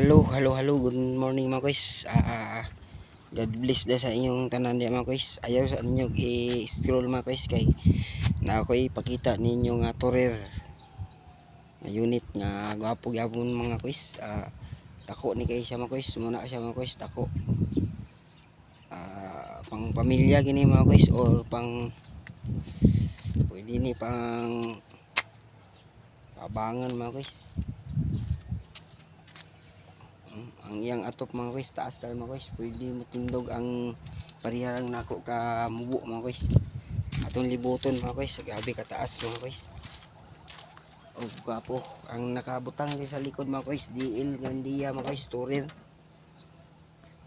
Hello, good morning mga guys. God bless da sa inyong tanan di mga guys. Ayaw sa inyo i-scroll mga guys kay na ako ipakita ninyo nga tourer nga unit nga gwapo gyapon mga guys. Dako ni kay siya mga guys, muna siya mga guys, dako. Pang pamilya gini mga guys or pang pwede ni pang abangan mga guys. Ang iyang atop mga guys, taas tayo mga guys, pwede matindog ang pariharang nako ka mubo mga guys. Atong libuton mga guys, grabe kataas mga guys. O gwapo, ang nakabutang sa likod mga guys, GL Grandia mga guys, tourer.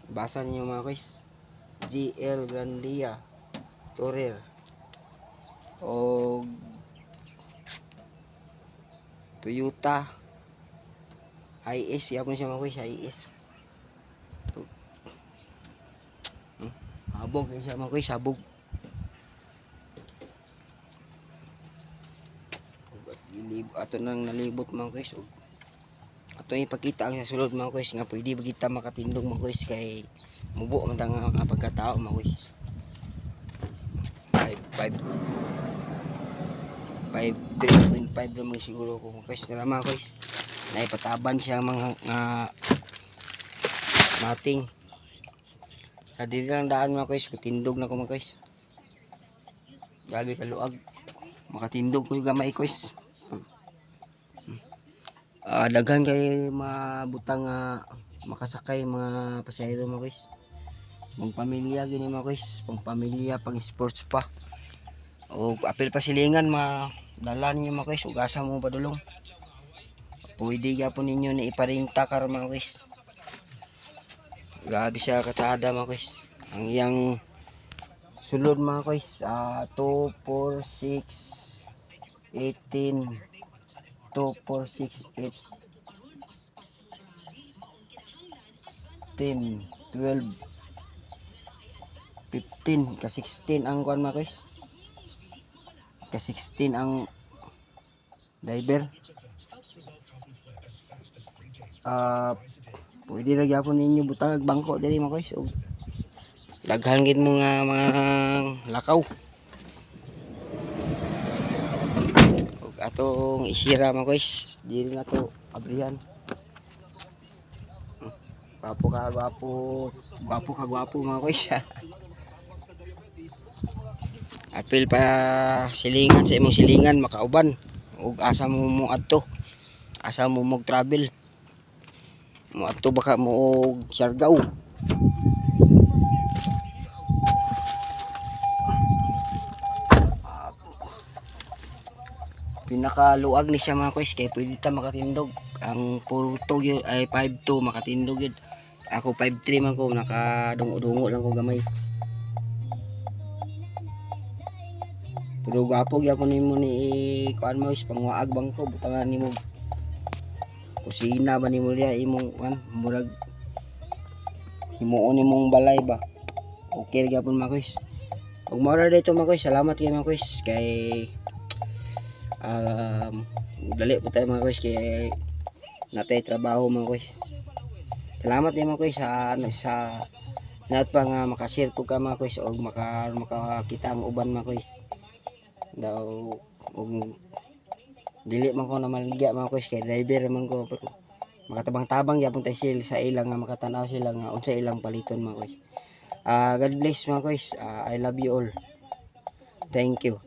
Basa niyo mga guys, GL Grandia tourer. O Toyota Hiace yapon siya mga guys, Hiace. Habog siya mga guys, habog. Ato nang nalibot mga guys. Ato ipakita ang sa sulod mga guys nga pwede ba kita makatindog mga guys kay mubo man tang mga pagkatao mga guys. 3.5 naman siguro ko mga guys. Kaya mga guys, naipataban siya mga mating. Sa dili lang daan mga guys, katindog na ko mga guys. Grabe kaluag. Makatindog ko yung gamay guys. Daghan kay mabutang makasakay mga pasahero mga guys. Pang pamilya gini mga guys, pang pamilya, pang sports pa. O apil pa silingan madala ninyo mga guys, ugasa mo padulong. Pwede gyapon ninyo na iparinta kar mga guys. Grabe siya katsada mga guys. Ang iyang sulod mga guys, 2, 4, 6, 18, 2, 4, 6, 8, 10, 12, 15, ka 16 ang kuan mga guys. Ka 16 ang driver. Pwede na gyapon ninyo butang bangko diri mga guys. Daghan gid mo nga mga lakaw. Ug atong isira mga guys, diri na to abrihan. Gwapo ka mga guys. Apil pa silingan sa imong silingan makauban ug asa mo adto. Asa mo travel. Mo adto baka mo og Siargao. Pinakaluag ni siya mga guys kay pwede ta makatindog. Ang purto ay 5.2 makatindog yun. Ako 5.3 man ko, nakadungo-dungo lang ko gamay. Pero gwapo gyapon nimo ni kuan mo is pangwaag bangko butangan nimo. Kusina ba nimo diya imong kuan murag himuon nimong balay ba. Okay gyapon mga guys. Ug mao ra dito mga guys, salamat kay mga guys kay dali po tayo mga guys kay natay trabaho mga guys. Salamat din mga guys sa lahat pa nga makashare po ka mga guys o makakita ang uban mga guys. Daw dili man ko na maligya mga guys kay driver man ko pero makatabang-tabang gyapon tayo sila sa ilang nga makatanaw sila nga unsa ilang paliton mga guys. God bless mga guys. I love you all. Thank you.